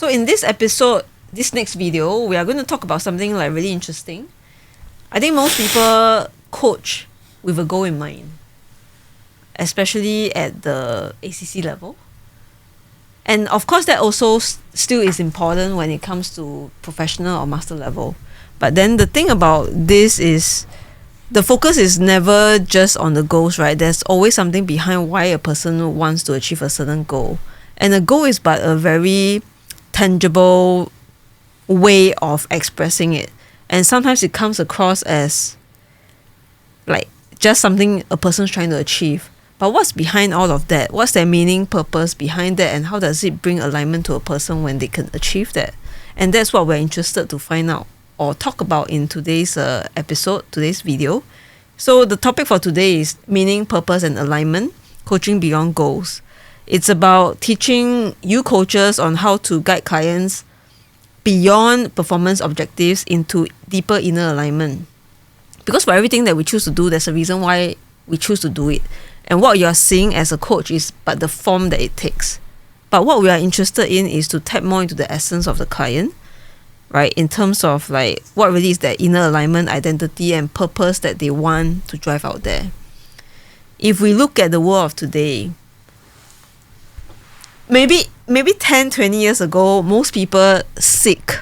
So in this episode, this next video, we are going to talk about something like really interesting. I think most people coach with a goal in mind, especially at the ACC level. And of course, that also still is important when it comes to professional or master level. But then the thing about this is the focus is never just on the goals, right? There's always something behind why a person wants to achieve a certain goal. And a goal is but a very tangible way of expressing it. And sometimes it comes across as like just something a person's trying to achieve. But what's behind all of that? What's their meaning, purpose behind that? And how does it bring alignment to a person when they can achieve that? And that's what we're interested to find out or talk about in today's episode, today's video. So the topic for today is meaning, purpose, and alignment, coaching beyond goals. It's about teaching you coaches on how to guide clients beyond performance objectives into deeper inner alignment. Because for everything that we choose to do, there's a reason why we choose to do it. And what you're seeing as a coach is but the form that it takes. But what we are interested in is to tap more into the essence of the client, right? In terms of like what really is their inner alignment, identity, and purpose that they want to drive out there. If we look at the world of today, maybe 10, 20 years ago, most people seek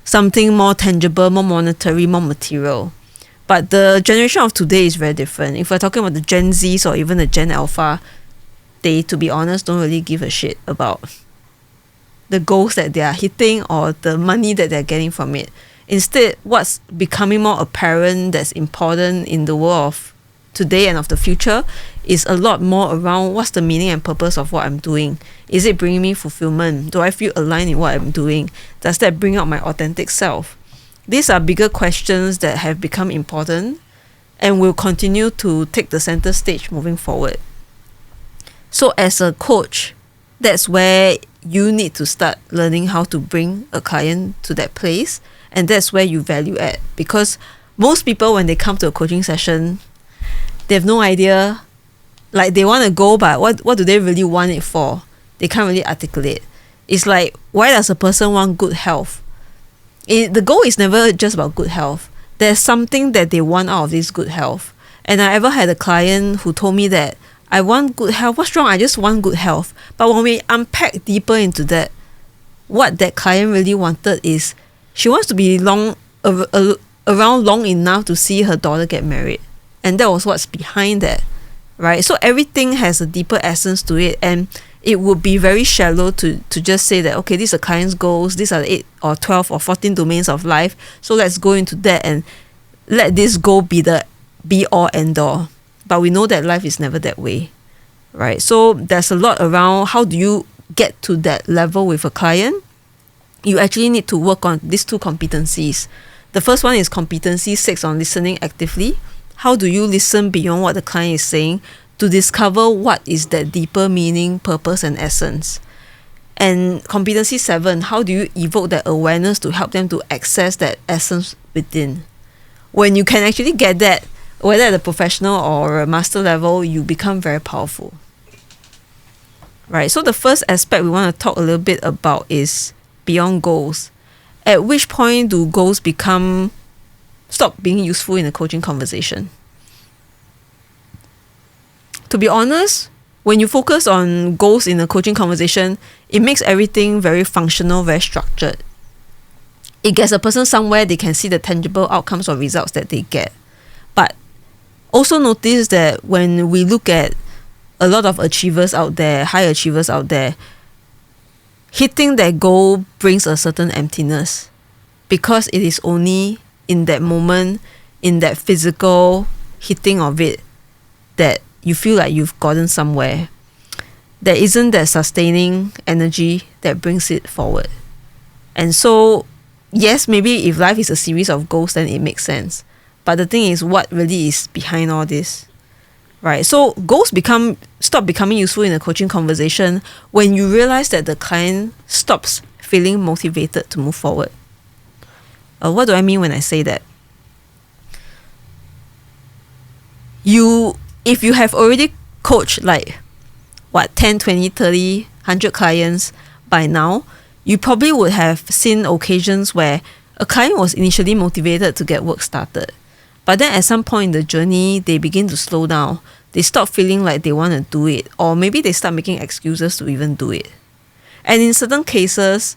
something more tangible, more monetary, more material. But the generation of today is very different. If we're talking about the Gen Zs or even the Gen Alpha, they, to be honest, don't really give a shit about the goals that they are hitting or the money that they're getting from it. Instead, what's becoming more apparent that's important in the world of today and of the future is a lot more around what's the meaning and purpose of what I'm doing. Is it bringing me fulfillment? Do I feel aligned in what I'm doing? Does that bring out my authentic self? These are bigger questions that have become important and will continue to take the center stage moving forward. So as a coach, that's where you need to start learning how to bring a client to that place, and that's where you value add. Because most people, when they come to a coaching session, they have no idea, like they want to go, but what do they really want it for? They can't really articulate. It's like, why does a person want good health? The goal is never just about good health. There's something that they want out of this good health. And I ever had a client who told me that I want good health. What's wrong? I just want good health. But when we unpack deeper into that, what that client really wanted is she wants to be around long enough to see her daughter get married. And that was what's behind that, right? So everything has a deeper essence to it, and it would be very shallow to just say that, okay, these are clients' goals, these are the 8 or 12 or 14 domains of life, so let's go into that and let this goal be the be all end all. But we know that life is never that way, right? So there's a lot around how do you get to that level with a client. You actually need to work on these two competencies. The first one is competency 6 on listening actively. How do you listen beyond what the client is saying to discover what is that deeper meaning, purpose, and essence? And competency 7, how do you evoke that awareness to help them to access that essence within? When you can actually get that, whether at a professional or a master level, you become very powerful. Right, so the first aspect we want to talk a little bit about is beyond goals. At which point do goals stop being useful in a coaching conversation? To be honest, when you focus on goals in a coaching conversation, it makes everything very functional, very structured. It gets a person somewhere they can see the tangible outcomes or results that they get. But also notice that when we look at a lot of achievers out there, high achievers out there, hitting that goal brings a certain emptiness because it is only in that moment, in that physical hitting of it, that you feel like you've gotten somewhere. There isn't that sustaining energy that brings it forward. And so, yes, maybe if life is a series of goals, then it makes sense. But the thing is, what really is behind all this, right? So goals stop becoming useful in a coaching conversation when you realize that the client stops feeling motivated to move forward. What do I mean when I say that? If you have already coached like 10, 20, 30, 100 clients, by now, you probably would have seen occasions where a client was initially motivated to get work started. But then at some point in the journey, they begin to slow down. They stop feeling like they want to do it, or maybe they start making excuses to even do it. And in certain cases,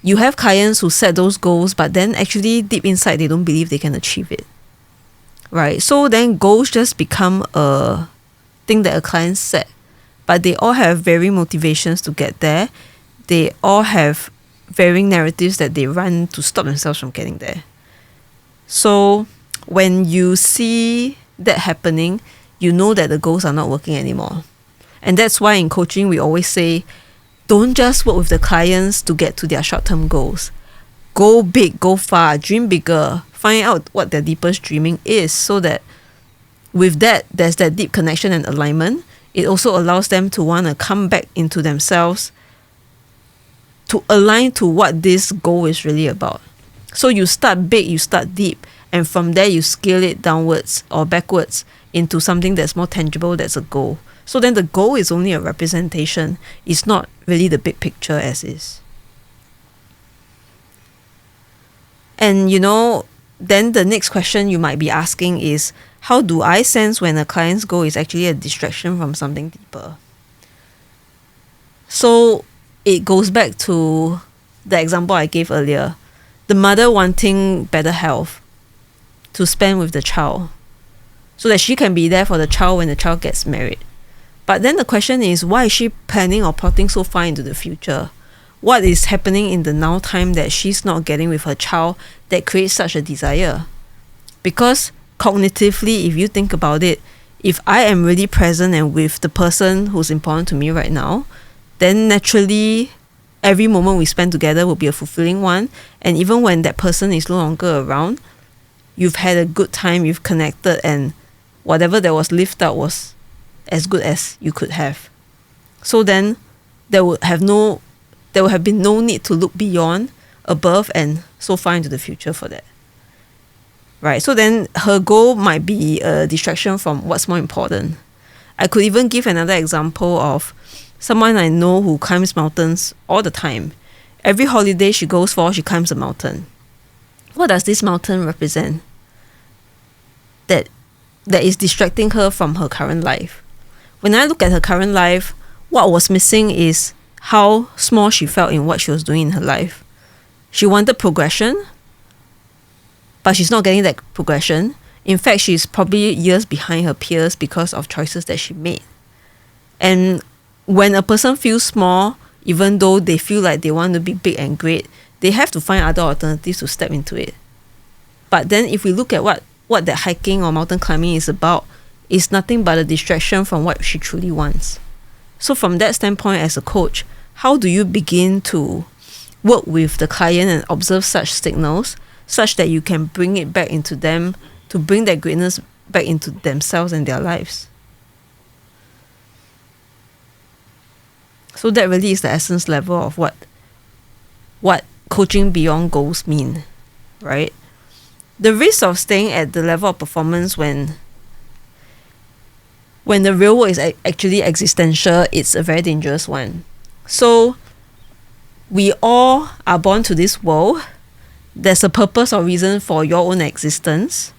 you have clients who set those goals, but then actually deep inside, they don't believe they can achieve it. Right? So then goals just become a thing that a client set. But they all have varying motivations to get there. They all have varying narratives that they run to stop themselves from getting there. So when you see that happening, you know that the goals are not working anymore. And that's why in coaching, we always say, don't just work with the clients to get to their short-term goals. Go big, go far, dream bigger, find out what their deepest dreaming is, so that with that, there's that deep connection and alignment. It also allows them to want to come back into themselves to align to what this goal is really about. So you start big, you start deep, and from there you scale it downwards or backwards into something that's more tangible, that's a goal. So then the goal is only a representation. It's not really the big picture as is. And then the next question you might be asking is, how do I sense when a client's goal is actually a distraction from something deeper? So it goes back to the example I gave earlier. The mother wanting better health to spend with the child so that she can be there for the child when the child gets married. But then the question is, why is she planning or plotting so far into the future? What is happening in the now time that she's not getting with her child that creates such a desire? Because cognitively, if you think about it, if I am really present and with the person who's important to me right now, then naturally every moment we spend together will be a fulfilling one. And even when that person is no longer around, you've had a good time, you've connected, and whatever that was lived out was as good as you could have. So then there would have been no need to look beyond, above, and so far into the future for that. Right? So then her goal might be a distraction from what's more important. I could even give another example of someone I know who climbs mountains all the time. Every holiday she goes for, she climbs a mountain. What does this mountain represent? That is distracting her from her current life. When I look at her current life, what was missing is how small she felt in what she was doing in her life. She wanted progression, but she's not getting that progression. In fact, she's probably years behind her peers because of choices that she made. And when a person feels small, even though they feel like they want to be big and great, they have to find other alternatives to step into it. But then if we look at what that hiking or mountain climbing is about, it's nothing but a distraction from what she truly wants. So from that standpoint, as a coach, how do you begin to work with the client and observe such signals such that you can bring it back into them, to bring that greatness back into themselves and their lives? So that really is the essence level of what coaching beyond goals mean, right? The risk of staying at the level of performance when the real work is actually existential, it's a very dangerous one. So we all are born to this world. There's a purpose or reason for your own existence.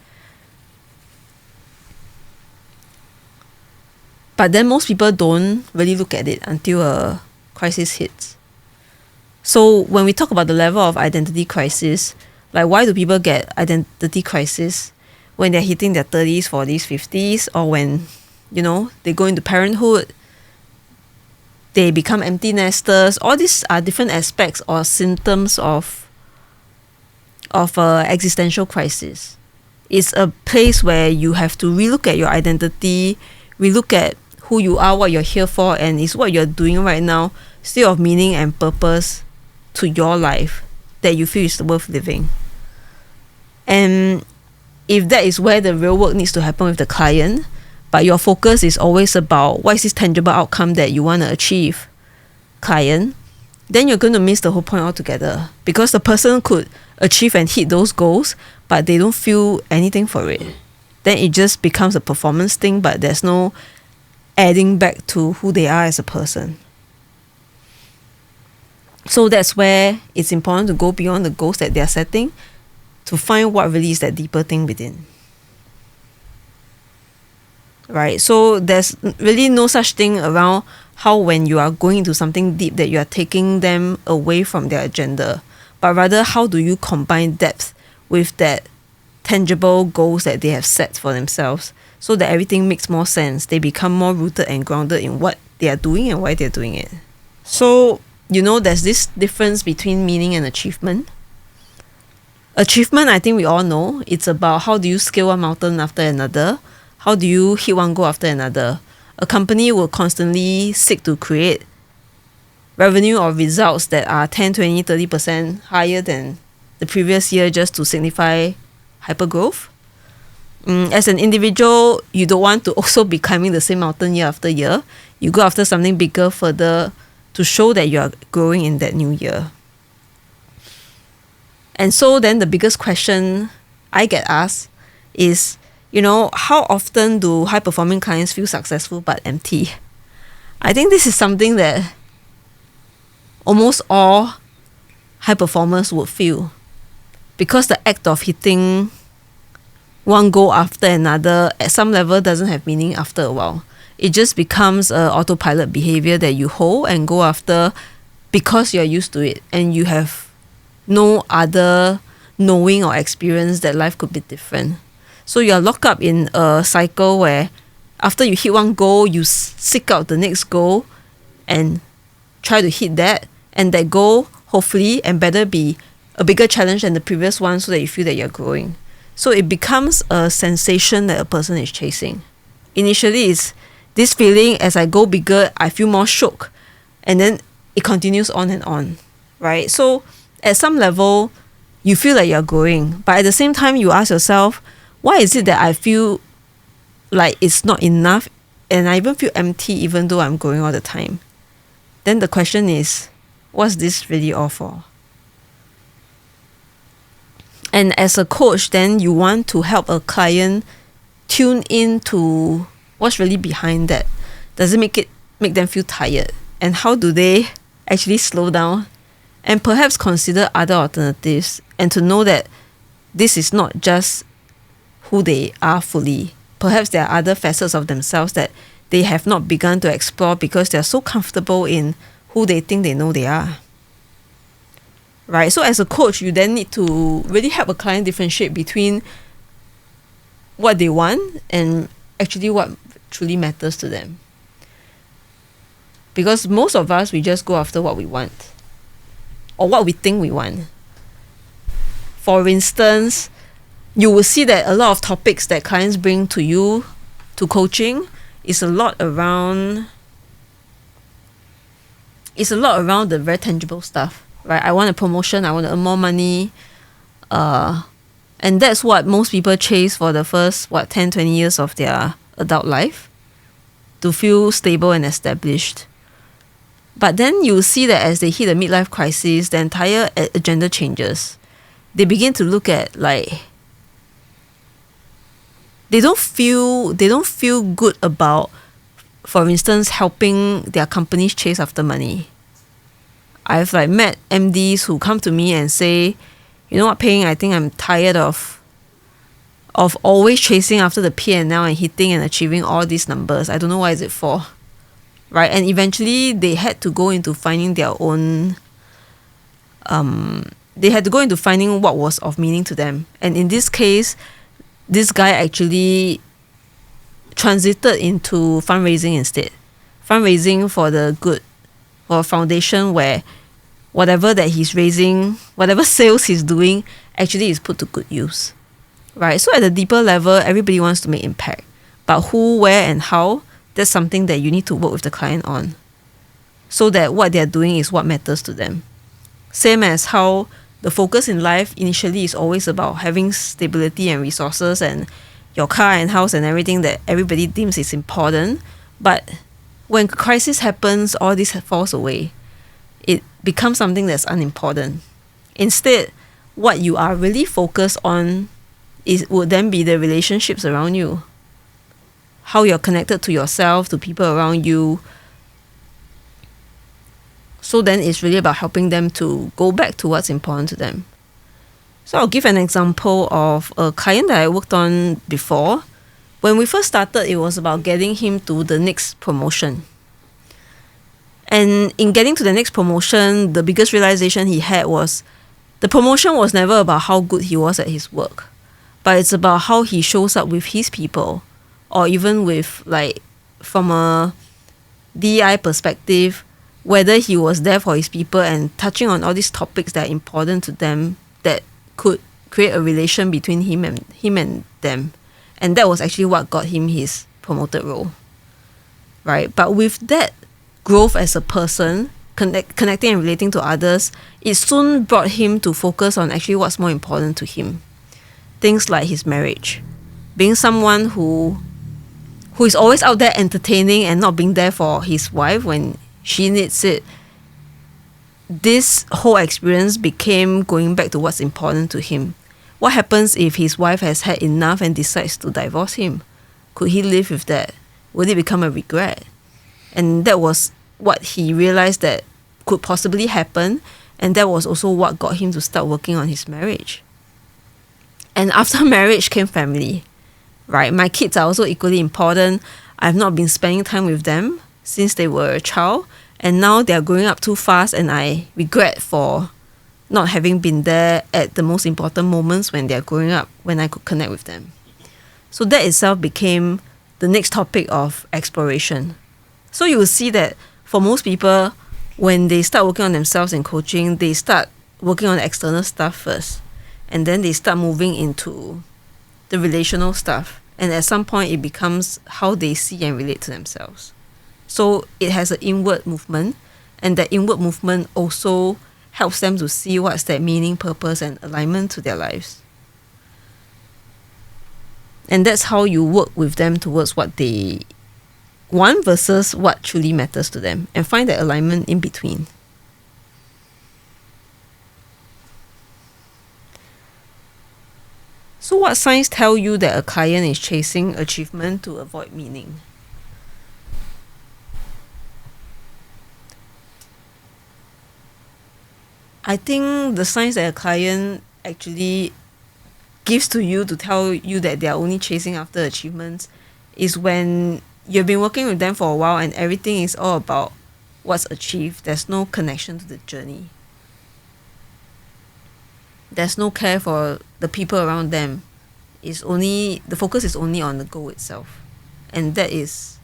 But then most people don't really look at it until a crisis hits. So when we talk about the level of identity crisis, like why do people get identity crisis when they're hitting their 30s, 40s, 50s, or when they go into parenthood, they become empty nesters? All these are different aspects or symptoms of existential crisis. It's a place where you have to relook at your identity, relook at who you are, what you're here for, and is what you're doing right now still of meaning and purpose to your life that you feel is worth living. And if that is where the real work needs to happen with the client, but your focus is always about what is this tangible outcome that you want to achieve, client, then you're going to miss the whole point altogether, because the person could achieve and hit those goals, but they don't feel anything for it. Then it just becomes a performance thing, but there's no adding back to who they are as a person. So that's where it's important to go beyond the goals that they're setting to find what really is that deeper thing within. Right? So there's really no such thing around how when you are going into something deep that you are taking them away from their agenda, but rather how do you combine depth with that tangible goals that they have set for themselves so that everything makes more sense. They become more rooted and grounded in what they are doing and why they're doing it. So, there's this difference between meaning and achievement. Achievement, I think we all know, it's about how do you scale one mountain after another, how do you hit one goal after another. A company will constantly seek to create revenue or results that are 10, 20, 30% higher than the previous year just to signify hypergrowth. As an individual, you don't want to also be climbing the same mountain year after year. You go after something bigger, further, to show that you are growing in that new year. And so then the biggest question I get asked is, how often do high-performing clients feel successful but empty? I think this is something that almost all high performers would feel, because the act of hitting one goal after another at some level doesn't have meaning after a while. It just becomes a autopilot behavior that you hold and go after because you're used to it and you have no other knowing or experience that life could be different. So you're locked up in a cycle where after you hit one goal, you seek out the next goal and try to hit that, and that goal hopefully and better be a bigger challenge than the previous one so that you feel that you're growing. So it becomes a sensation that a person is chasing. Initially, it's this feeling, as I go bigger, I feel more shook. And then it continues on and on, right? So at some level, you feel like you're growing. But at the same time, you ask yourself, why is it that I feel like it's not enough and I even feel empty even though I'm growing all the time? Then the question is, what's this really all for? And as a coach, then you want to help a client tune in to what's really behind that. Does it make them feel tired? And how do they actually slow down and perhaps consider other alternatives, and to know that this is not just who they are fully. Perhaps there are other facets of themselves that they have not begun to explore because they're so comfortable in who they think they know they are. Right? So as a coach, you then need to really help a client differentiate between what they want and actually what truly matters to them. Because most of us, we just go after what we want or what we think we want. For instance, you will see that a lot of topics that clients bring to you to coaching is a lot around the very tangible stuff. Right? I want a promotion, I want to earn more money. And that's what most people chase for the first, 10, 20 years of their adult life, to feel stable and established. But then you see that as they hit a midlife crisis, the entire agenda changes. They begin to look at they don't feel good about, for instance, helping their companies chase after money. I've met MDs who come to me and say, you know what, Ping, I think I'm tired of always chasing after the P&L and hitting and achieving all these numbers. I don't know what is it for. Right? And eventually they had to go into finding their own finding what was of meaning to them. And in this case, this guy actually transited into fundraising instead. Fundraising for the good, for a foundation where whatever that he's raising, whatever sales he's doing, actually is put to good use. Right? So at a deeper level, everybody wants to make impact. But who, where, and how, that's something that you need to work with the client on, so that what they're doing is what matters to them. Same as how the focus in life initially is always about having stability and resources and your car and house and everything that everybody deems is important. But when crisis happens, all this falls away. It becomes something that's unimportant. Instead, what you are really focused on would then be the relationships around you. How you're connected to yourself, to people around you. So then it's really about helping them to go back to what's important to them. So I'll give an example of a client that I worked on before. When we first started, it was about getting him to the next promotion. And in getting to the next promotion, the biggest realization he had was the promotion was never about how good he was at his work, but it's about how he shows up with his people, or even with, like, from a DEI perspective, whether he was there for his people and touching on all these topics that are important to them that could create a relation between him and them. And that was actually what got him his promoted role, right? But with that growth as a person, connecting and relating to others, it soon brought him to focus on actually what's more important to him. Things like his marriage, being someone who is always out there entertaining and not being there for his wife when she needs it. This whole experience became going back to what's important to him. What happens if his wife has had enough and decides to divorce him? Could he live with that? Would it become a regret? And that was what he realized that could possibly happen, and that was also what got him to start working on his marriage. And after marriage came family, right? My kids are also equally important. I've not been spending time with them since they were a child, and now they're growing up too fast, and I regret for not having been there at the most important moments when they're growing up, when I could connect with them. So that itself became the next topic of exploration. So you will see that for most people, when they start working on themselves in coaching, they start working on the external stuff first, and then they start moving into the relational stuff. And at some point, it becomes how they see and relate to themselves. So it has an inward movement, and that inward movement also helps them to see what's that meaning, purpose, and alignment to their lives. And that's how you work with them towards what they want versus what truly matters to them, and find that alignment in between. So what signs tell you that a client is chasing achievement to avoid meaning? I think the signs that a client actually gives to you to tell you that they are only chasing after achievements is when you've been working with them for a while and everything is all about what's achieved. There's no connection to the journey. There's no care for the people around them. The focus is only on the goal itself. And that is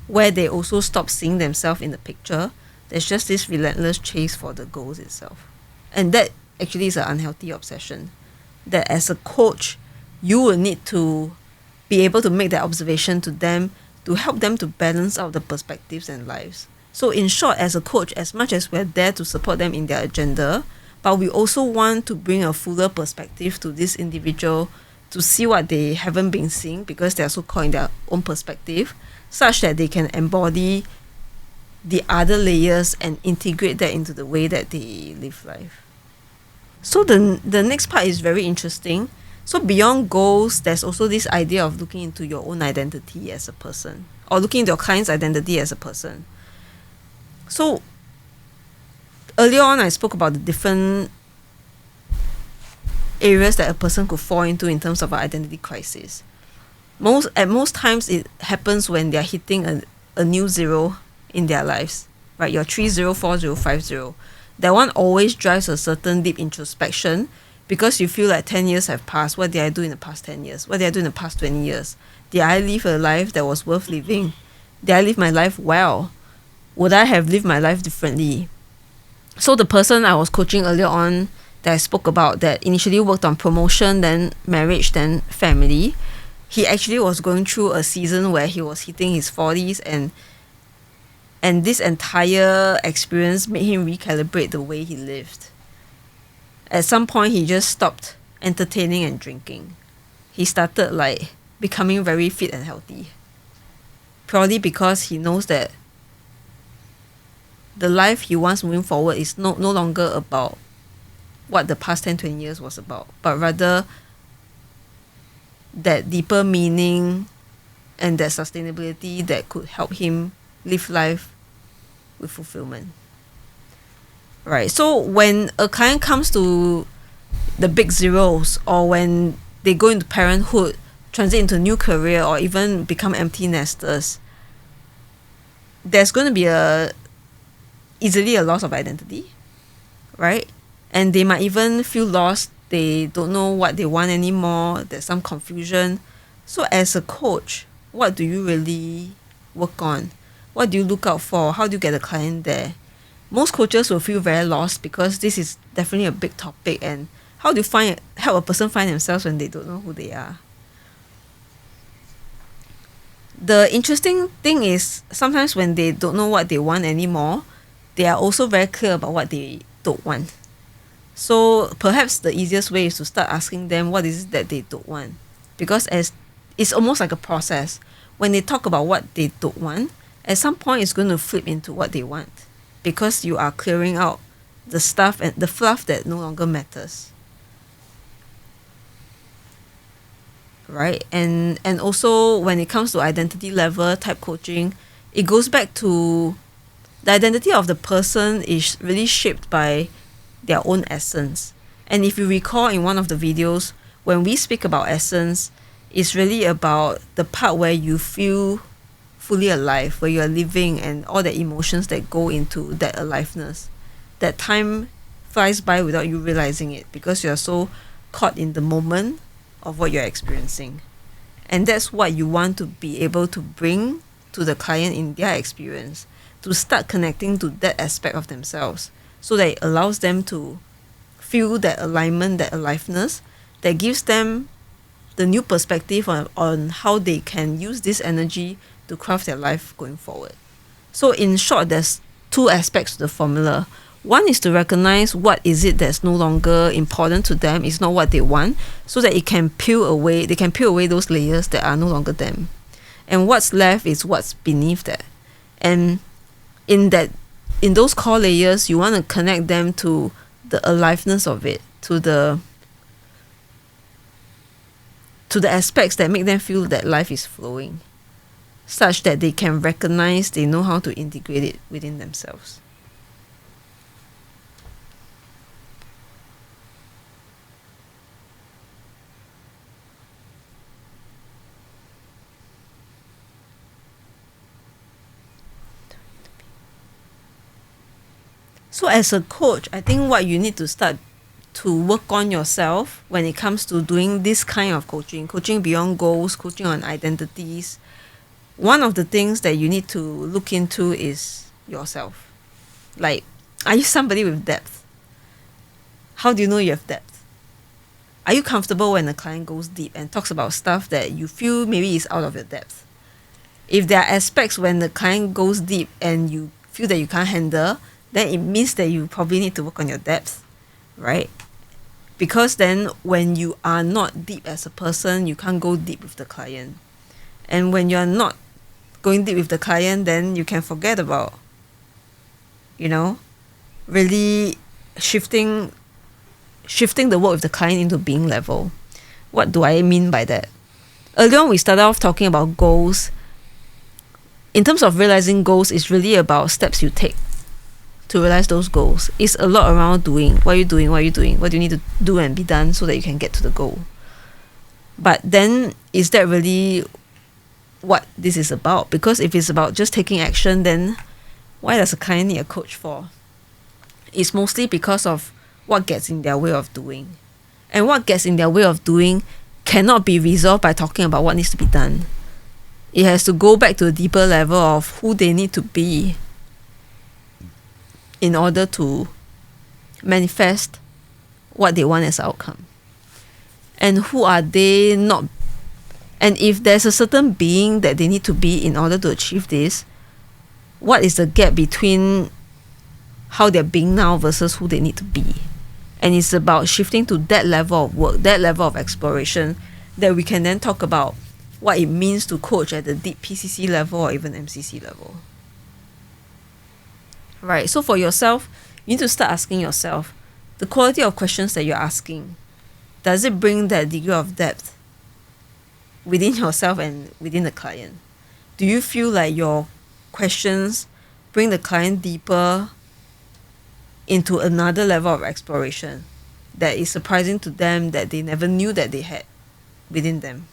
where they also stop seeing themselves in the picture. There's just this relentless chase for the goals itself. And that actually is an unhealthy obsession. That as a coach, you will need to be able to make that observation to them to help them to balance out the perspectives and lives. So in short, as a coach, as much as we're there to support them in their agenda, but we also want to bring a fuller perspective to this individual to see what they haven't been seeing because they're so caught in their own perspective, such that they can embody the other layers and integrate that into the way that they live life. So the next part is very interesting. So beyond goals, there's also this idea of looking into your own identity as a person, or looking into your client's identity as a person. So earlier on, I spoke about the different areas that a person could fall into in terms of an identity crisis. At most times, it happens when they're hitting a new zero in their lives, right? Your 30, 40, 50. That one always drives a certain deep introspection because you feel like 10 years have passed. What did I do in the past 10 years? What did I do in the past 20 years? Did I live a life that was worth living? Did I live my life well? Would I have lived my life differently? So the person I was coaching earlier on that I spoke about that initially worked on promotion, then marriage, then family, he actually was going through a season where he was hitting his 40s and this entire experience made him recalibrate the way he lived. At some point, he just stopped entertaining and drinking. He started becoming very fit and healthy. Purely because he knows that the life he wants moving forward is no longer about what the past 10, 20 years was about, but rather that deeper meaning and that sustainability that could help him live life with fulfillment. right? So when a client comes to the big zeros, or when they go into parenthood, transit into a new career, or even become empty nesters, there's going to be easily a loss of identity, right? And they might even feel lost. They don't know what they want anymore. There's some confusion. So as a coach, what do you really work on? What do you look out for? How do you get a client there? Most coaches will feel very lost because this is definitely a big topic. And how do you help a person find themselves when they don't know who they are? The interesting thing is sometimes when they don't know what they want anymore, they are also very clear about what they don't want. So perhaps the easiest way is to start asking them what is it that they don't want, because as it's almost like a process. When they talk about what they don't want, at some point it's going to flip into what they want, because you are clearing out the stuff and the fluff that no longer matters, right? And also when it comes to identity level type coaching, it goes back to the identity of the person is really shaped by their own essence. And if you recall in one of the videos, when we speak about essence, it's really about the part where you feel fully alive, where you are living, and all the emotions that go into that aliveness. That time flies by without you realizing it, because you are so caught in the moment of what you're experiencing. And that's what you want to be able to bring to the client in their experience, to start connecting to that aspect of themselves, so that it allows them to feel that alignment, that aliveness, that gives them the new perspective on how they can use this energy to craft their life going forward. So in short, there's two aspects to the formula. One is to recognize what is it that's no longer important to them, it's not what they want, so that they can peel away those layers that are no longer them. And what's left is what's beneath that. And in those core layers, you want to connect them to the aliveness of it, to the aspects that make them feel that life is flowing, such that they can recognize, they know how to integrate it within themselves. So as a coach, I think what you need to start to work on yourself when it comes to doing this kind of coaching beyond goals, coaching on identities, one of the things that you need to look into is yourself. Like, are you somebody with depth? How do you know you have depth? Are you comfortable when a client goes deep and talks about stuff that you feel maybe is out of your depth? If there are aspects when the client goes deep and you feel that you can't handle, then it means that you probably need to work on your depth, right? Because then when you are not deep as a person, you can't go deep with the client. And when you're not going deep with the client, then you can forget about, really shifting the work with the client into being level. What do I mean by that? Earlier on, we started off talking about goals. In terms of realizing goals, it's really about steps you take to realize those goals. It's a lot around doing. What are you doing? What do you need to do and be done so that you can get to the goal? But then, is that really what this is about? Because if it's about just taking action, then why does a client need a coach for? It's mostly because of what gets in their way of doing. And what gets in their way of doing cannot be resolved by talking about what needs to be done. It has to go back to a deeper level of who they need to be in order to manifest what they want as outcome. And who are they not? And if there's a certain being that they need to be in order to achieve this, what is the gap between how they're being now versus who they need to be? And it's about shifting to that level of work, that level of exploration, that we can then talk about what it means to coach at the deep PCC level or even MCC level. Right, so for yourself, you need to start asking yourself, the quality of questions that you're asking, does it bring that degree of depth within yourself and within the client? Do you feel like your questions bring the client deeper into another level of exploration that is surprising to them, that they never knew that they had within them.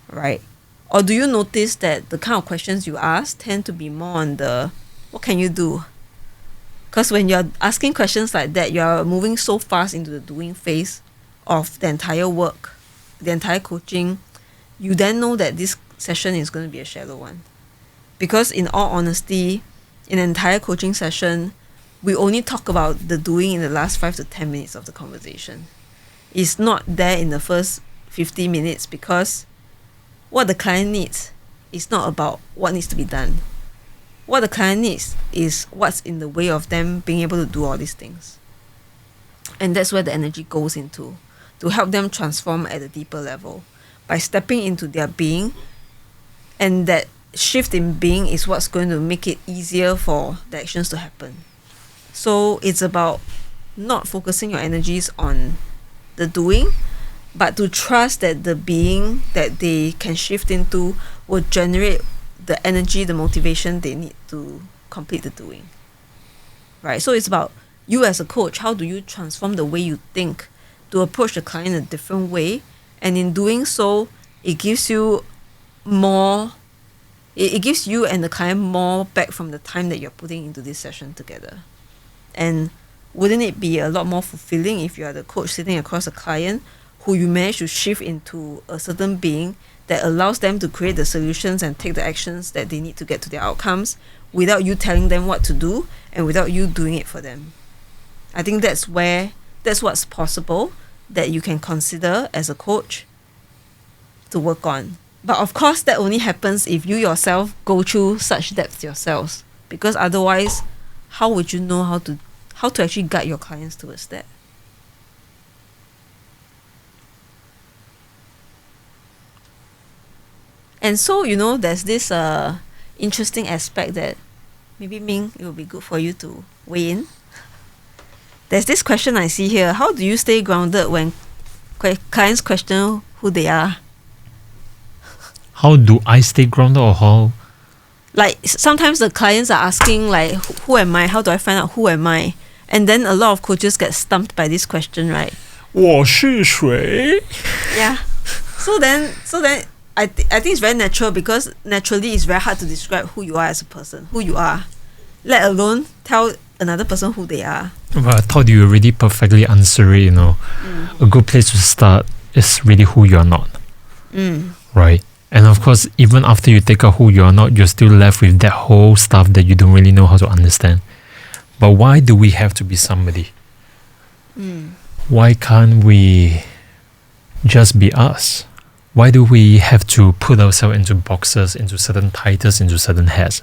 Right? Or do you notice that the kind of questions you ask tend to be more on the what can you do? Because when you're asking questions like that, you're moving so fast into the doing phase of the entire work, the entire coaching. You then know that this session is going to be a shallow one. Because in all honesty, in an entire coaching session, we only talk about the doing in the last 5 to 10 minutes of the conversation. It's not there in the first 50 minutes because what the client needs is not about what needs to be done. What the client needs is what's in the way of them being able to do all these things. And that's where the energy goes into, to help them transform at a deeper level by stepping into their being. And that shift in being is what's going to make it easier for the actions to happen. So it's about not focusing your energies on the doing, but to trust that the being that they can shift into will generate the energy, the motivation they need to complete the doing. Right? So it's about you as a coach, how do you transform the way you think to approach the client in a different way? And in doing so, it gives you more, it gives you and the client more back from the time that you're putting into this session together. And wouldn't it be a lot more fulfilling if you are the coach sitting across a client who you manage to shift into a certain being that allows them to create the solutions and take the actions that they need to get to their outcomes without you telling them what to do and without you doing it for them. I think that's what's possible that you can consider as a coach to work on. But of course, that only happens if you yourself go through such depth yourselves, because otherwise, how would you know how to actually guide your clients towards that? And so, there's this interesting aspect that maybe Ming, it would be good for you to weigh in. There's this question I see here. How do you stay grounded when clients question who they are? How do I stay grounded, or how? Like sometimes the clients are asking like, who am I? How do I find out who am I? And then a lot of coaches get stumped by this question, right? 我是谁? Yeah. So then I think it's very natural, because naturally it's very hard to describe who you are as a person, who you are, let alone tell another person who they are. Well, I thought you already perfectly answered it, A good place to start is really who you are not. Right? And of course, even after you take out who you are not, you're still left with that whole stuff that you don't really know how to understand. But why do we have to be somebody? Why can't we just be us? Why do we have to put ourselves into boxes, into certain titles, into certain hats?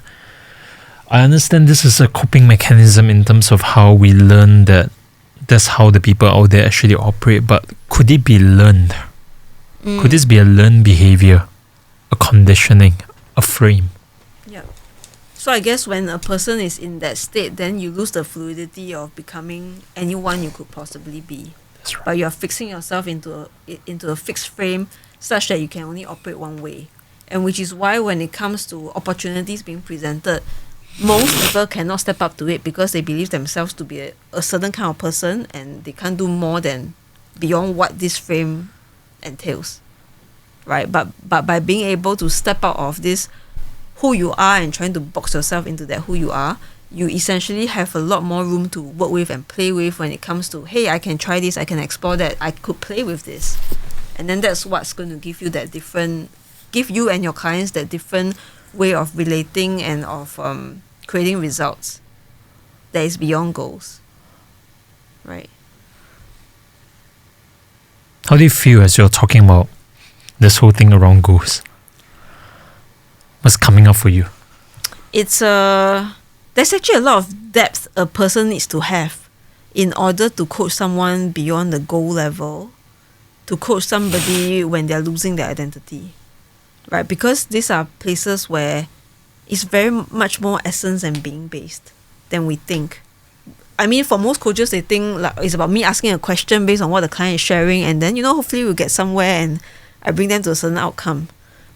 I understand this is a coping mechanism in terms of how we learn that that's how the people out there actually operate, but could it be learned? Could this be a learned behavior, a conditioning, a frame? Yeah. So I guess when a person is in that state, then you lose the fluidity of becoming anyone you could possibly be. That's right. But you're fixing yourself into a fixed frame such that you can only operate one way. And which is why when it comes to opportunities being presented, most people cannot step up to it because they believe themselves to be a certain kind of person, and they can't do more than beyond what this frame entails. Right? But by being able to step out of this who you are and trying to box yourself into that who you are, you essentially have a lot more room to work with and play with when it comes to, hey, I can try this, I can explore that, I could play with this. And then that's what's going to give you and your clients that different way of relating and of creating results that is beyond goals. Right? How do you feel as you're talking about this whole thing around goals? What's coming up for you? There's actually a lot of depth a person needs to have in order to coach someone beyond the goal level, to coach somebody when they're losing their identity, right? Because these are places where it's very much more essence and being based than we think. I mean, for most coaches, they think like it's about me asking a question based on what the client is sharing, and then hopefully we'll get somewhere and I bring them to a certain outcome.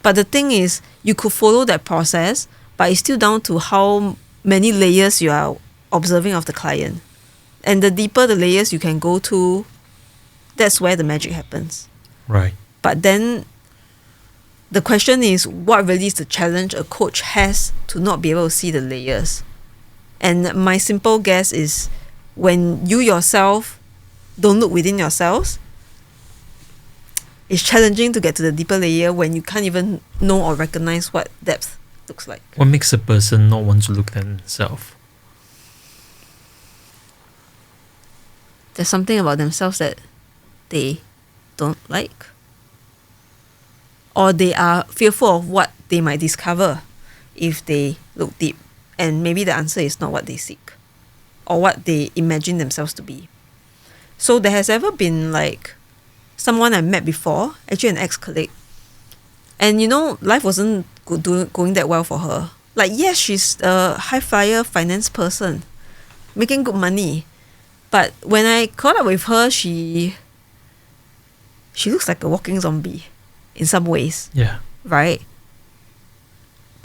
But the thing is, you could follow that process, but it's still down to how many layers you are observing of the client. And the deeper the layers you can go to, that's where the magic happens. Right. But then the question is, what really is the challenge a coach has to not be able to see the layers? And my simple guess is, when you yourself don't look within yourselves, it's challenging to get to the deeper layer when you can't even know or recognize what depth looks like. What makes a person not want to look at themselves? There's something about themselves that they don't like. Or they are fearful of what they might discover if they look deep. And maybe the answer is not what they seek or what they imagine themselves to be. So there has ever been like someone I met before, actually an ex-colleague. And you know, life wasn't going that well for her. Like, yes, she's a high-flyer finance person, making good money. But when I caught up with her, she looks like a walking zombie in some ways. Yeah. Right?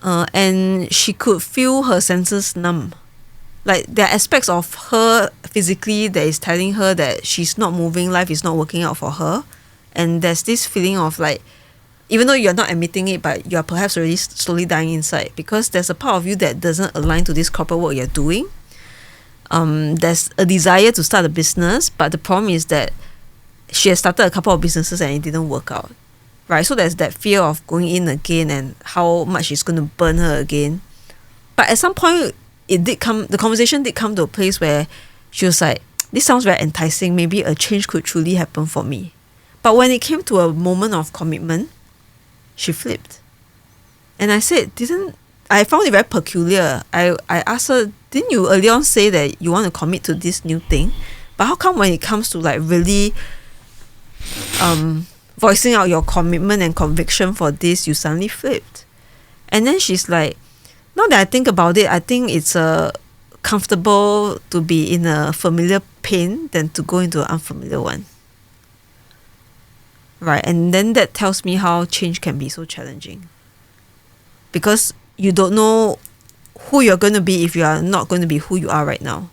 And she could feel her senses numb. Like, there are aspects of her physically that is telling her that she's not moving, life is not working out for her. And there's this feeling of like, even though you're not admitting it, but you're perhaps already slowly dying inside, because there's a part of you that doesn't align to this corporate work you're doing. There's a desire to start a business, but the problem is that she has started a couple of businesses and it didn't work out. Right? So there's that fear of going in again and how much it's going to burn her again. But at some point, the conversation did come to a place where she was like, this sounds very enticing, maybe a change could truly happen for me. But when it came to a moment of commitment, she flipped. And I said, I found it very peculiar. I asked her, didn't you earlier on say that you want to commit to this new thing? But how come when it comes to like really voicing out your commitment and conviction for this, you suddenly flipped? And then she's like, now that I think about it, I think it's comfortable to be in a familiar pain than to go into an unfamiliar one. Right? And then that tells me how change can be so challenging. Because you don't know who you're going to be if you are not going to be who you are right now.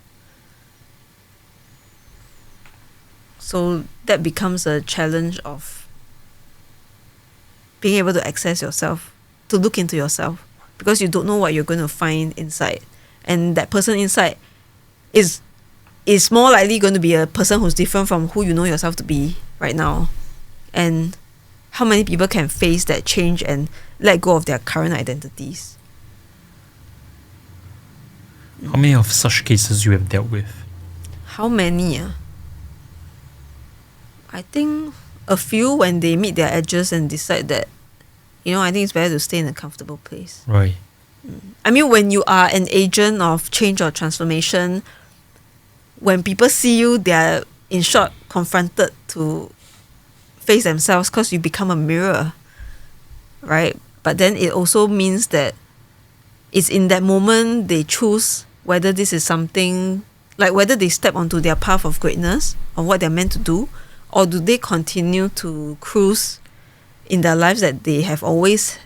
So that becomes a challenge of being able to access yourself, to look into yourself, because you don't know what you're going to find inside. And that person inside is more likely going to be a person who's different from who you know yourself to be right now. And how many people can face that change and let go of their current identities? How many of such cases you have dealt with? How many? I think a few, when they meet their edges and decide that, I think it's better to stay in a comfortable place. Right. I mean, when you are an agent of change or transformation, when people see you, they're in short confronted to face themselves because you become a mirror, right? But then it also means that it's in that moment they choose whether this is something, like whether they step onto their path of greatness, of what they're meant to do, or do they continue to cruise in their lives that they have always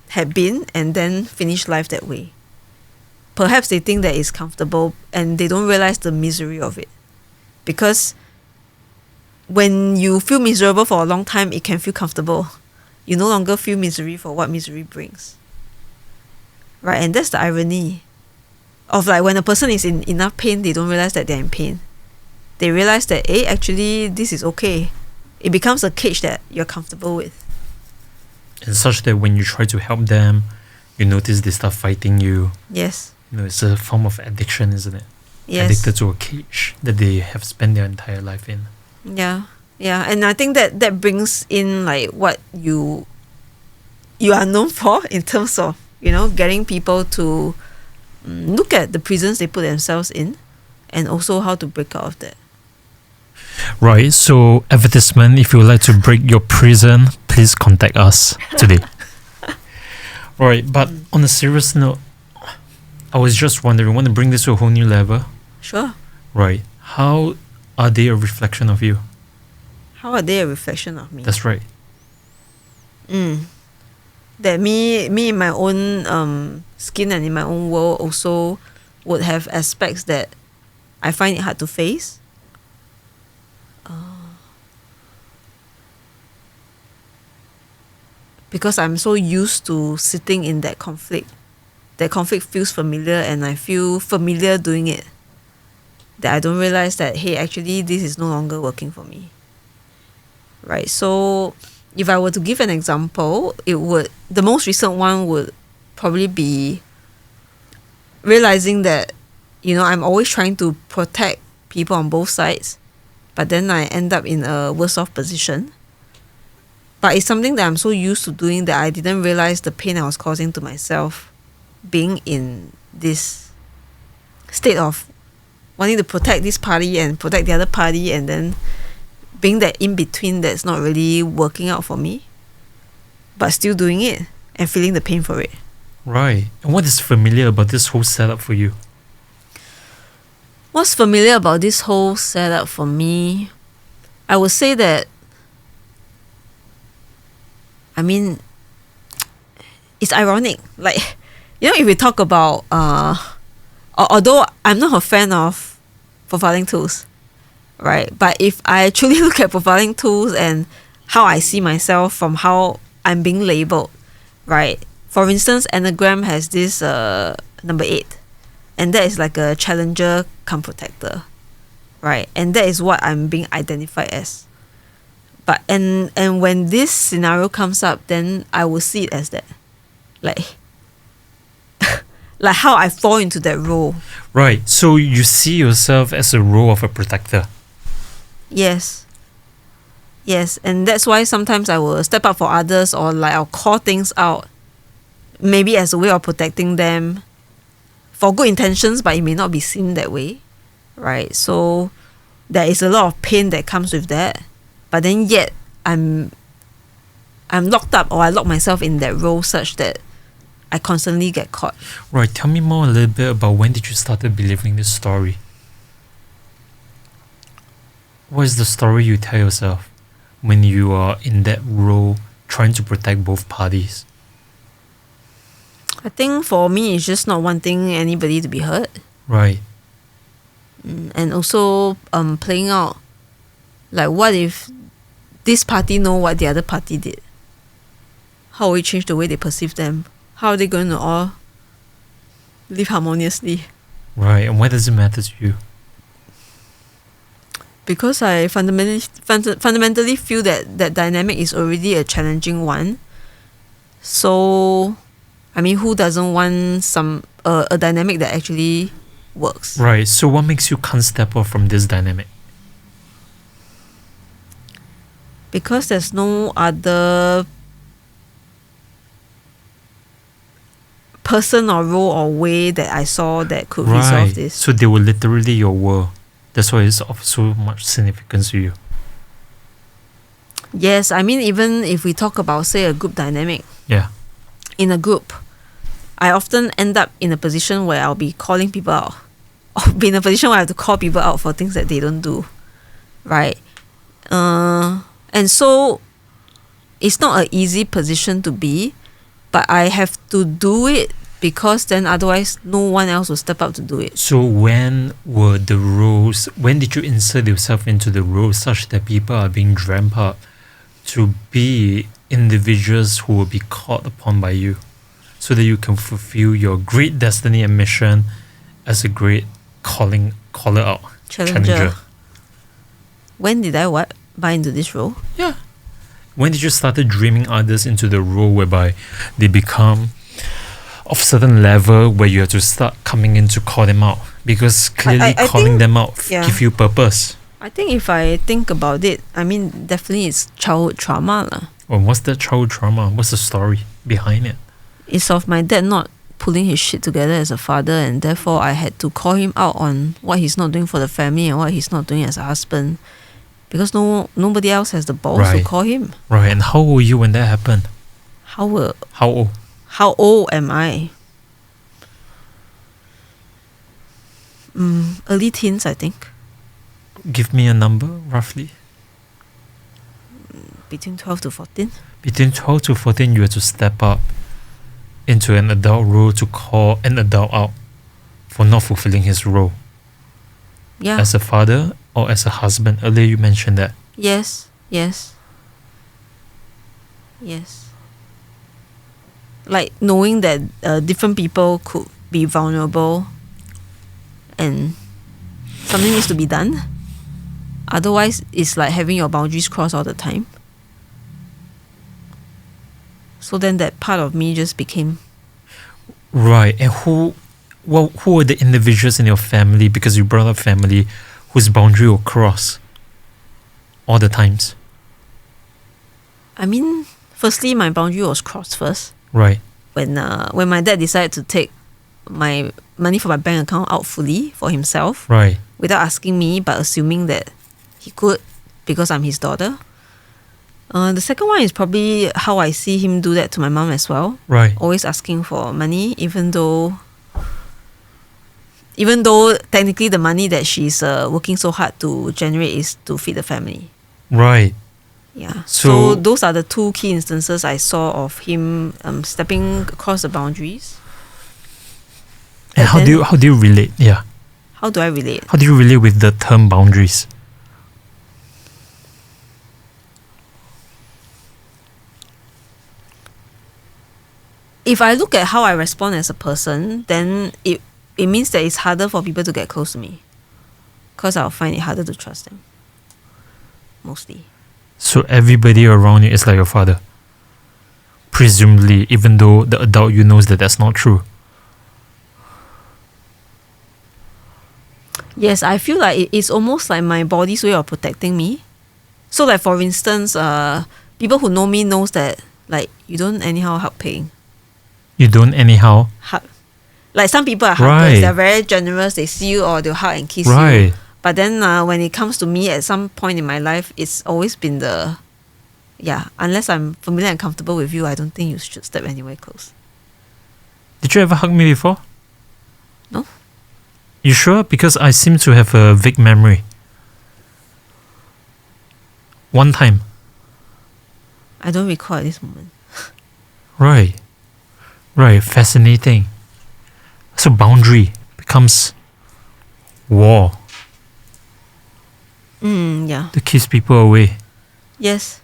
had been and then finish life that way. Perhaps they think that it's comfortable and they don't realize the misery of it. Because when you feel miserable for a long time, it can feel comfortable. You no longer feel misery for what misery brings. Right? And that's the irony of like when a person is in enough pain, they don't realize that they're in pain. They realize that, actually, this is okay. It becomes a cage that you're comfortable with. And such that when you try to help them, you notice they start fighting you. Yes. It's a form of addiction, isn't it? Yes. Addicted to a cage that they have spent their entire life in. Yeah. And I think that brings in like what you are known for in terms of, getting people to look at the prisons they put themselves in and also how to break out of that. Right, so advertisement, if you would like to break your prison, please contact us today. Right, but on a serious note, I was just wondering, want to bring this to a whole new level? Sure. Right, how are they a reflection of you? How are they a reflection of me? That's right. That me in my own skin and in my own world also would have aspects that I find it hard to face. Because I'm so used to sitting in that conflict. That conflict feels familiar and I feel familiar doing it. That I don't realize that, hey, actually this is no longer working for me. Right? So if I were to give an example, the most recent one would probably be realizing that, I'm always trying to protect people on both sides, but then I end up in a worse off position. But it's something that I'm so used to doing that I didn't realize the pain I was causing to myself being in this state of wanting to protect this party and protect the other party, and then being that in between that's not really working out for me, but still doing it and feeling the pain for it. Right. And what is familiar about this whole setup for you? What's familiar about this whole setup for me? I would say that, it's ironic. Like, if we talk about, although I'm not a fan of profiling tools, right? But if I truly look at profiling tools and how I see myself from how I'm being labeled, right? For instance, Enneagram has this number 8, and that is like a challenger cum protector, right? And that is what I'm being identified as. But and when this scenario comes up, then I will see it as that, like how I fall into that role. Right. So you see yourself as a role of a protector. Yes, and that's why sometimes I will step up for others, or like I'll call things out, maybe as a way of protecting them, for good intentions, but it may not be seen that way, right? So there is a lot of pain that comes with that, but then yet I'm locked up, or I lock myself in that role such that I constantly get caught. Right. Tell me more a little bit about when did you start believing this story? What is the story you tell yourself when you are in that role trying to protect both parties? I think for me, it's just not wanting anybody to be hurt. Right. And also playing out, like, what if this party know what the other party did? How will it change the way they perceive them? How are they going to all live harmoniously? Right. And why does it matter to you? Because I fundamentally feel that dynamic is already a challenging one. So, who doesn't want a dynamic that actually works? Right. So what makes you can't step off from this dynamic? Because there's no other person or role or way that I saw that could resolve this. So they were literally your world. That's why it's of so much significance to you. Yes, even if we talk about, say, a group dynamic. Yeah. In a group, I often end up in a position where I'll be calling people out. Or be in a position where I have to call people out for things that they don't do. Right? And so it's not an easy position to be, but I have to do it because then otherwise no one else will step up to do it. So when did you insert yourself into the roles such that people are being dreamt up to be individuals who will be called upon by you, so that you can fulfill your great destiny and mission as a great caller out challenger? When did I buy into this role? Yeah. When did you start dreaming others into the role whereby they become of certain level where you have to start coming in to call them out? Because clearly I calling them out give you purpose. I think if I think about it, definitely it's childhood trauma. Well, what's that childhood trauma? What's the story behind it? It's of my dad not pulling his shit together as a father, and therefore I had to call him out on what he's not doing for the family and what he's not doing as a husband. Because nobody else has the balls to call him. Right. And how old were you when that happened? How old? How old am I? Early teens, I think. Give me a number, roughly. Between 12 to 14. Between 12 to 14, you had to step up into an adult role to call an adult out for not fulfilling his role Yeah. as a father or as a husband. Earlier you mentioned that. Yes. Like knowing that different people could be vulnerable and something needs to be done. Otherwise, it's like having your boundaries crossed all the time. So then that part of me just became... Right. And who are the individuals in your family, because you brought up family, whose boundary will cross all the times? I mean, firstly, my boundary was crossed first. Right. When my dad decided to take my money from my bank account out fully for himself. Right. Without asking me, but assuming that he could because I'm his daughter. The second one is probably how I see him do that to my mom as well. Right. Always asking for money, even though technically the money that she's working so hard to generate is to feed the family. Right. Yeah. So those are the two key instances I saw of him stepping across the boundaries. And how do you relate? Yeah. How do I relate? How do you relate with the term boundaries? If I look at how I respond as a person, then it means that it's harder for people to get close to me. Because I'll find it harder to trust them. Mostly. So everybody around you is like your father? Presumably, even though the adult you knows that that's not true. Yes, I feel like it's almost like my body's way of protecting me. So like for instance, people who know me knows that like you don't anyhow help paying. You don't anyhow? Like some people are huggers, Right. they're very generous, they see you or they'll hug and kiss Right. you. But then when it comes to me at some point in my life, it's always been unless I'm familiar and comfortable with you, I don't think you should step anywhere close. Did you ever hug me before? No? You sure? Because I seem to have a vague memory. One time. I don't recall at this moment. Right. Right. Fascinating. So boundary becomes wall Yeah. that keeps people away. Yes.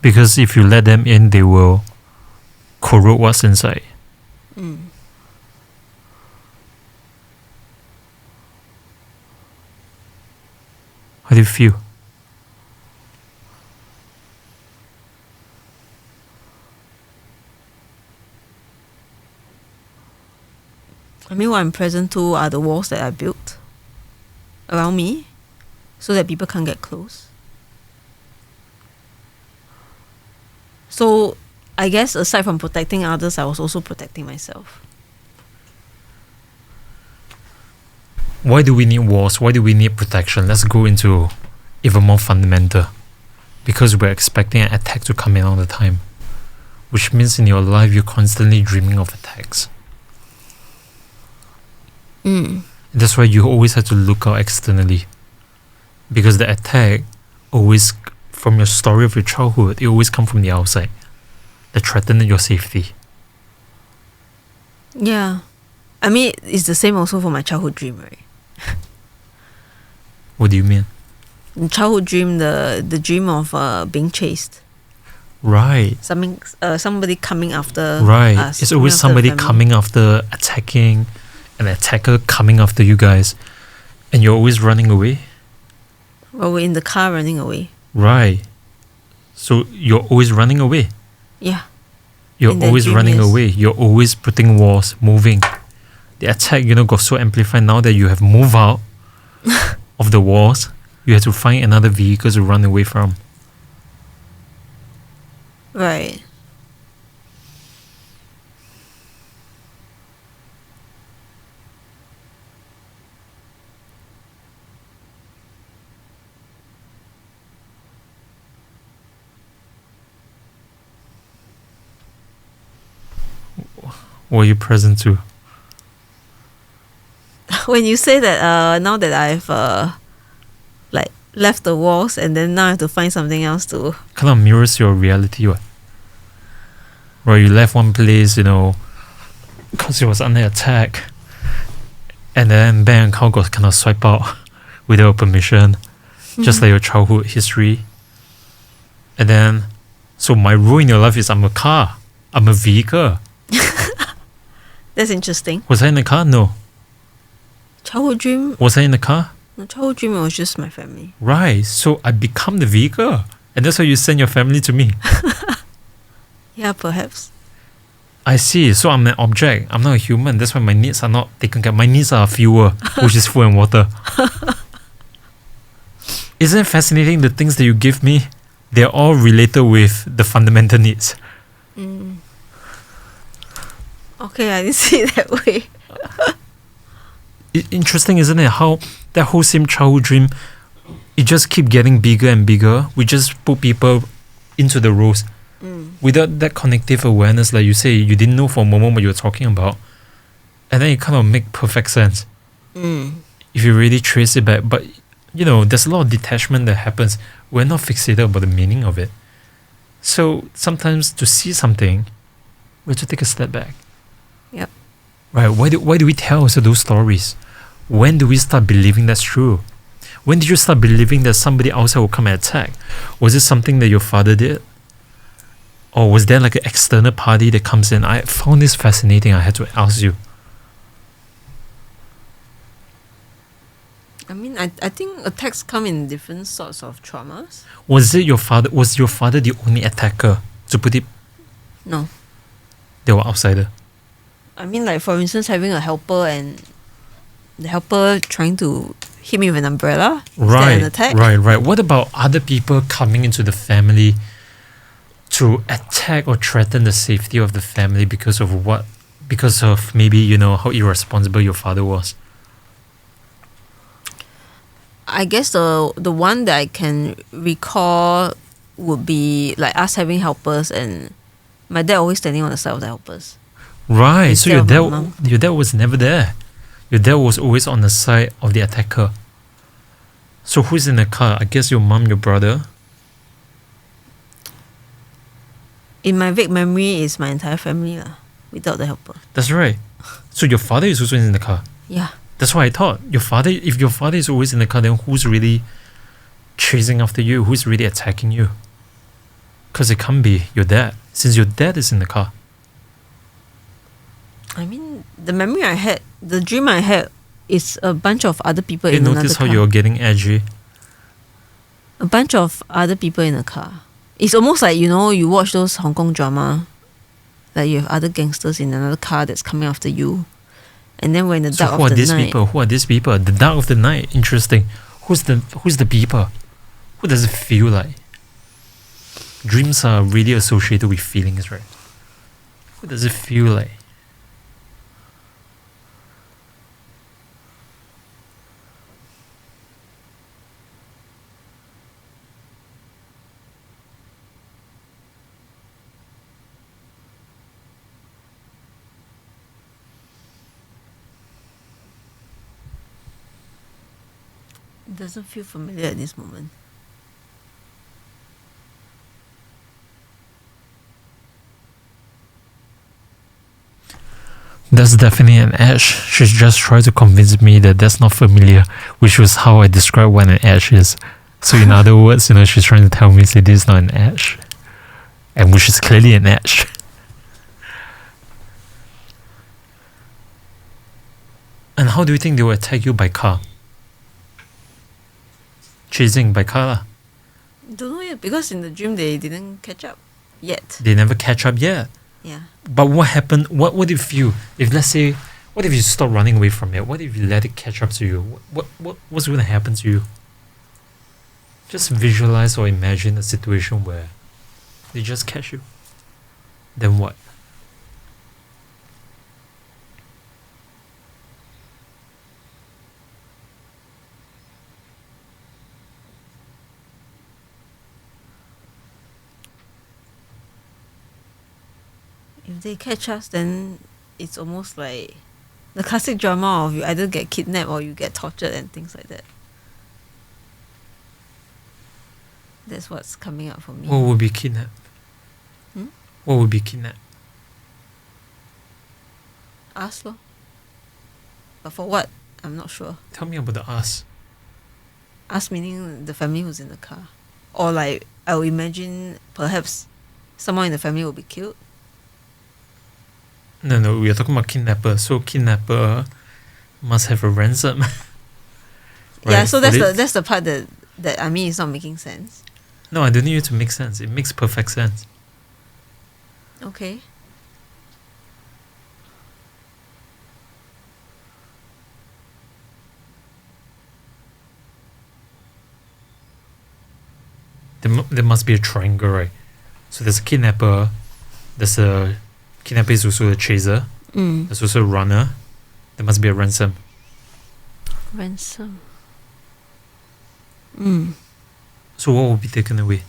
Because if you let them in, they will corrode what's inside. How do you feel? I mean, what I'm present to are the walls that I built around me so that people can't get close. So I guess aside from protecting others, I was also protecting myself. Why do we need walls? Why do we need protection? Let's go into even more fundamental. Because we're expecting an attack to come in all the time. Which means in your life, you're constantly dreaming of attacks. That's why you always have to look out externally. Because the attack always, from your story of your childhood, it always comes from the outside. That threaten your safety. Yeah. I mean, it's the same also for my childhood dream, right? What do you mean? In childhood dream, the dream of being chased. Right. Somebody coming after Right. us. It's always somebody coming after, attacking, an attacker coming after you guys, and you're always running away. Well, we're in the car running away. Right. So you're always running away. Yeah. You're In that always dream, running yes. away. You're always putting walls, moving. The attack, got so amplified now that you have moved out of the walls. You have to find another vehicle to run away from. Right. What are you present to? When you say that now that I've left the walls and then now I have to find something else to... Kind of mirrors your reality, what? Right, you left one place, because it was under attack. and then bank account got kind of swipe out without permission, just like your childhood history. And then, so my role in your life is I'm a car, I'm a vehicle. That's interesting. Was I in the car? No. Childhood dream? Was I in the car? No, childhood dream was just my family. Right. So I become the vehicle, and that's why you send your family to me. Yeah, perhaps. I see. So I'm an object. I'm not a human. That's why my needs are not taken care of. My needs are fuel, which is food and water. Isn't it fascinating the things that you give me? They're all related with the fundamental needs. Okay, I didn't see it that way. Interesting, isn't it? How that whole same childhood dream, it just keep getting bigger and bigger. We just put people into the roles. Without that connective awareness, like you say, you didn't know for a moment what you were talking about. And then it kind of make perfect sense. If you really trace it back. But, there's a lot of detachment that happens. We're not fixated about the meaning of it. So sometimes to see something, we have to take a step back. Yep. Right? Why do we tell ourselves those stories? When do we start believing that's true? When did you start believing that somebody outside will come and attack? Was it something that your father did? Or was there like an external party that comes in? I found this fascinating. I had to ask you. I mean, I think attacks come in different sorts of traumas. Was your father the only attacker? To put it, No. they were outsider. I mean, like, for instance, having a helper and the helper trying to hit me with an umbrella. Is that an attack? Right. What about other people coming into the family to attack or threaten the safety of the family because of what? Because of maybe, how irresponsible your father was? I guess the one that I can recall would be like us having helpers and my dad always standing on the side of the helpers. Right. So Instead of my mum. your dad was never there. Your dad was always on the side of the attacker. So who's in the car? I guess your mom, your brother. In my vague memory, is my entire family without the helper. That's right. So your father is also in the car. Yeah. That's why I thought if your father is always in the car, then who's really chasing after you? Who's really attacking you? Because it can't be your dad, since your dad is in the car. I mean, the dream I had is a bunch of other people in another Notice car. how you're getting edgy. A bunch of other people in a car. It's almost like, you watch those Hong Kong drama, like you have other gangsters in another car that's coming after you. And then we're in the dark of the night. Who are these people? The dark of the night. Interesting. Who's the people? Who does it feel like? Dreams are really associated with feelings, right? Who does it feel like? It doesn't feel familiar at this moment. That's definitely an edge. She's just trying to convince me that that's not familiar, which was how I describe what an edge is. So in other words, she's trying to tell me that this is not an edge, and which is clearly an edge. And how do you think they will attack you by car? Chasing by car lah. Don't know yet, because in the dream they didn't catch up yet. They never catch up yet. Yeah. But what happened? What if you, if let's say, what if you stop running away from it? What if you let it catch up to you? What's going to happen to you? Just visualize or imagine a situation where they just catch you. Then what? If they catch us, then it's almost like the classic drama of you either get kidnapped or you get tortured and things like that. That's what's coming up for me. What would be kidnapped? What would be kidnapped? Ask lor. But for what? I'm not sure. Tell me about the us. Us meaning the family who's in the car. Or like, I would imagine perhaps someone in the family will be killed. No, we are talking about kidnapper. So kidnapper must have a ransom. Yeah, Right, so for that's the part that I mean is not making sense. No, I don't need you to make sense. It makes perfect sense. Okay. There must be a triangle, right? So there's a kidnapper. There's a kidnapper is also a chaser. There's also a runner. There must be a ransom. Ransom. So what will be taken away?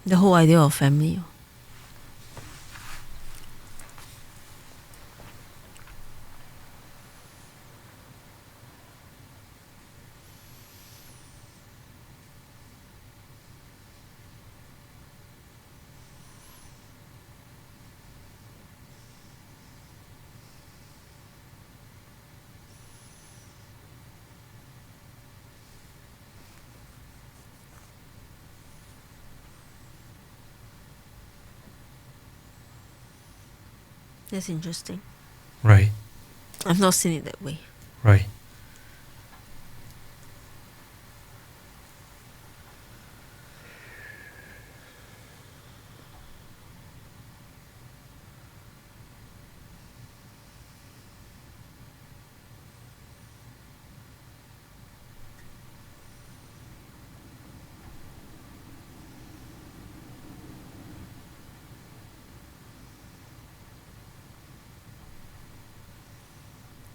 The whole idea of family. That's interesting. Right, I've not seen it that way. right.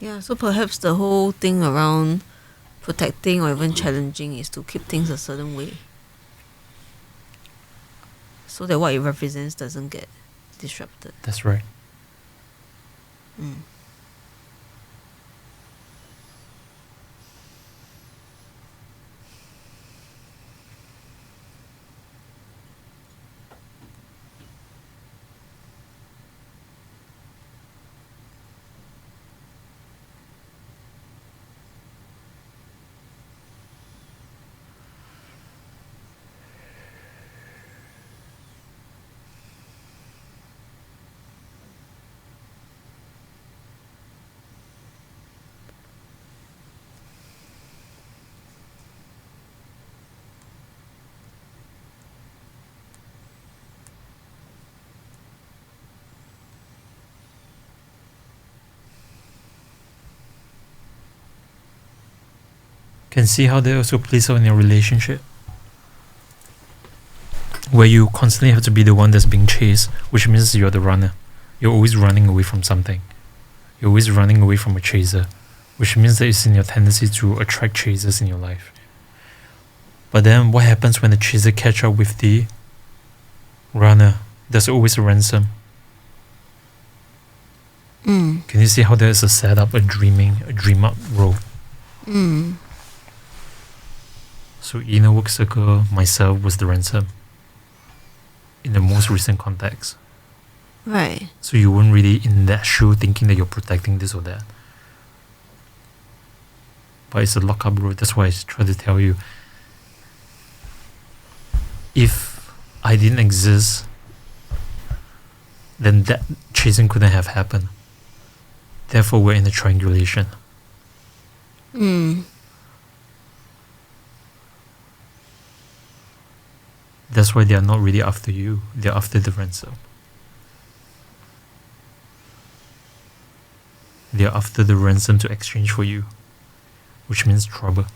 Yeah, so perhaps the whole thing around protecting or even challenging is to keep things a certain way. So that what it represents doesn't get disrupted. That's right. Can see how that also plays out in your relationship, where you constantly have to be the one that's being chased, which means you're the runner. You're always running away from something. You're always running away from a chaser, which means that it's in your tendency to attract chasers in your life. But then what happens when the chaser catch up with the runner? There's always a ransom. Can you see how there's a setup, a dream up role? So inner work circle, myself was the ransom in the most recent context. Right. So you weren't really in that shoe thinking that you're protecting this or that. But it's a lockup rule. That's why I try to tell you. If I didn't exist, then that chasing couldn't have happened. Therefore, we're in a triangulation. That's why they are not really after you. They're after the ransom. They're after the ransom to exchange for you, which means trouble.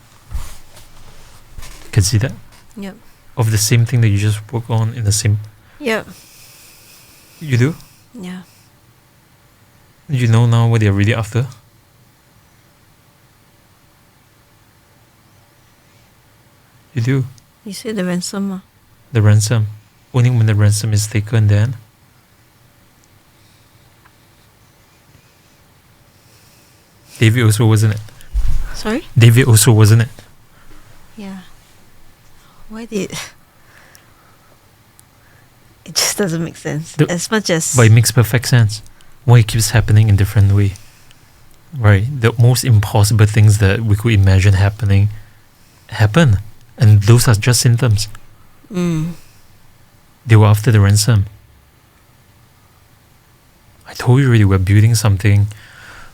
Can see that? Yep. Of the same thing that you just work on in the same. Yep. You do? Yeah. You know now what they're really after? You do. You say the ransom. The ransom. Only when the ransom is taken, then. David also wasn't it? Sorry? David also wasn't it? Yeah. Why did It just doesn't make sense. The- As much as But it makes perfect sense. Why it keeps happening in different way. Right? The most impossible things that we could imagine happening happen. And those are just symptoms. They were after the ransom. I told you already, we're building something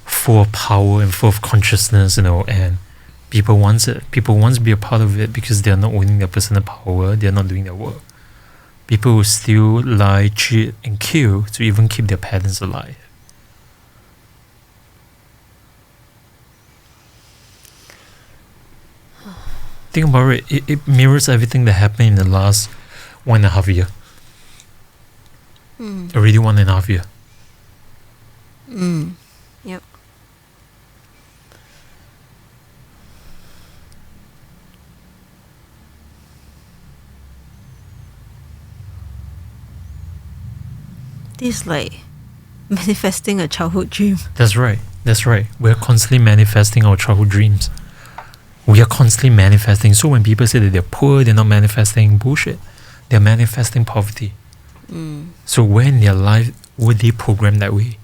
full of power and full of consciousness, and people want it. People want to be a part of it because they're not owning their personal power, they're not doing their work. People will still lie, cheat, and kill to even keep their patterns alive. Think about it, it mirrors everything that happened in the last 1.5 years. Already 1.5 years. Yep. This is like manifesting a childhood dream. That's right. That's right. We're constantly manifesting our childhood dreams. We are constantly manifesting. So when people say that they're poor, they're not manifesting bullshit. They're manifesting poverty. So where in their life were they programmed that way?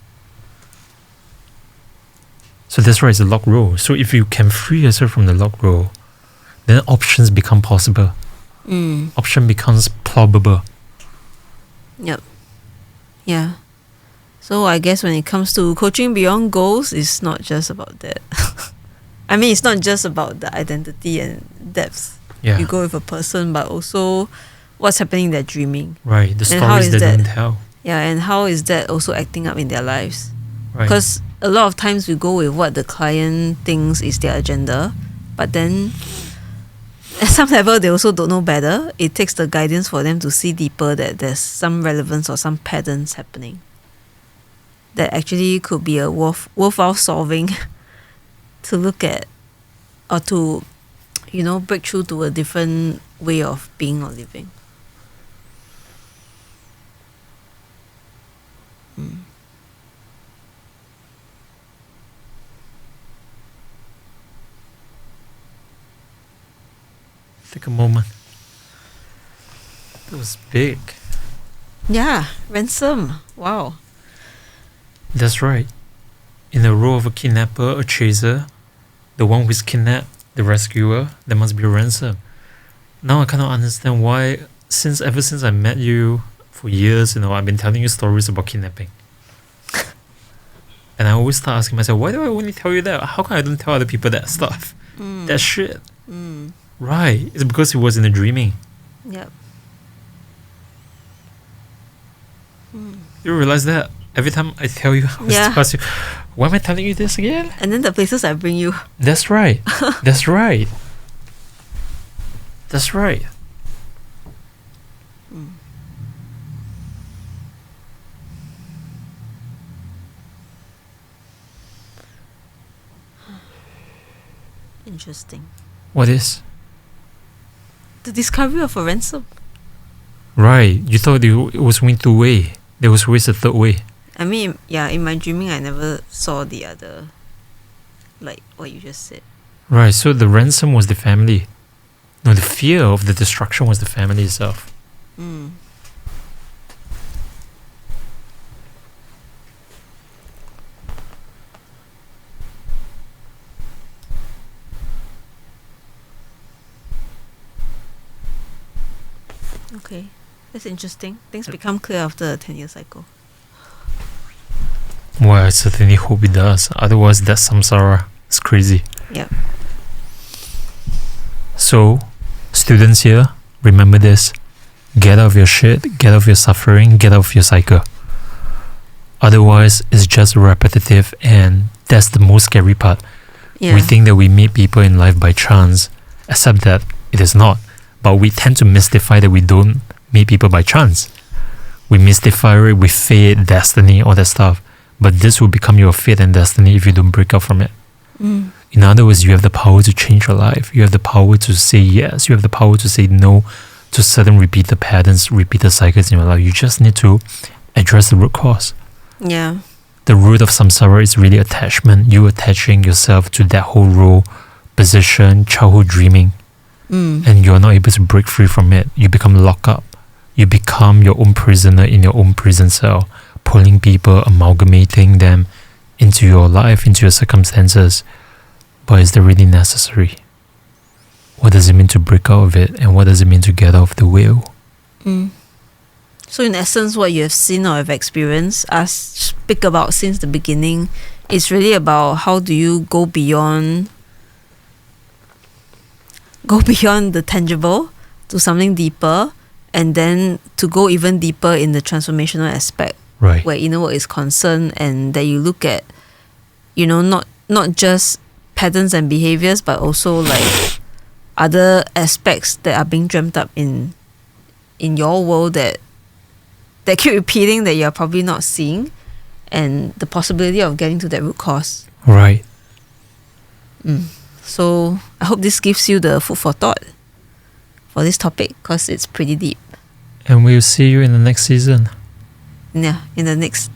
So that's right, it's a lock roll. So if you can free yourself from the lock roll, then options become possible. Option becomes probable. Yep. Yeah. So I guess when it comes to coaching beyond goals, it's not just about that. I mean, it's not just about the identity and depth. Yeah. You go with a person, but also what's happening in their dreaming. Right, the And how stories is they that- don't tell. Yeah, and how is that also acting up in their lives? Right. Because a lot of times we go with what the client thinks is their agenda, but then at some level they also don't know better. It takes the guidance for them to see deeper that there's some relevance or some patterns happening that actually could be a worthwhile solving to look at, or to, break through to a different way of being or living. Take a moment. That was big. Yeah, ransom. Wow. That's right. In the role of a kidnapper, a chaser, the one who's kidnapped, the rescuer, there must be a ransom. Now I cannot understand why, ever since I met you for years, I've been telling you stories about kidnapping. And I always start asking myself, why do I only tell you that? How come I don't tell other people that stuff? That shit. Right. It's because it was in the dreaming. Yep. You realize that? Every time I tell you, I always ask you, why am I telling you this again? And then the places I bring you. That's right. That's right. That's right. Interesting. What is? The discovery of a ransom. Right. You thought it was going two-way. There was always a third way. I mean, yeah, in my dreaming, I never saw the other, like what you just said. Right. So the ransom was the family. No, the fear of the destruction was the family itself. Okay, that's interesting. Things become clear after a 10-year cycle. Well, I certainly hope it does. Otherwise, that's samsara. It's crazy. Yeah. So, students here, remember this. Get out of your shit, get out of your suffering, get out of your cycle. Otherwise, it's just repetitive, and that's the most scary part. Yeah. We think that we meet people in life by chance, except that it is not. But we tend to mystify that we don't meet people by chance. We mystify it with fate, destiny, all that stuff. But this will become your fate and destiny if you don't break out from it. In other words, you have the power to change your life. You have the power to say yes. You have the power to say no to certain repeated patterns, repeated cycles in your life. You just need to address the root cause. Yeah. The root of samsara is really attachment. You attaching yourself to that whole role, position, childhood dreaming. And you're not able to break free from it. You become locked up. You become your own prisoner in your own prison cell, pulling people, amalgamating them into your life, into your circumstances. But is that really necessary? What does it mean to break out of it? And what does it mean to get off the wheel? So in essence, what you have seen or have experienced us speak about since the beginning is really about how do you go beyond the tangible to something deeper, and then to go even deeper in the transformational aspect, Right. where inner work is concerned, and that you look at, not just patterns and behaviors, but also like other aspects that are being dreamt up in your world that keep repeating that you're probably not seeing, and the possibility of getting to that root cause. Right. So I hope this gives you the food for thought for this topic, because it's pretty deep. And we'll see you in the next season. Yeah, in the next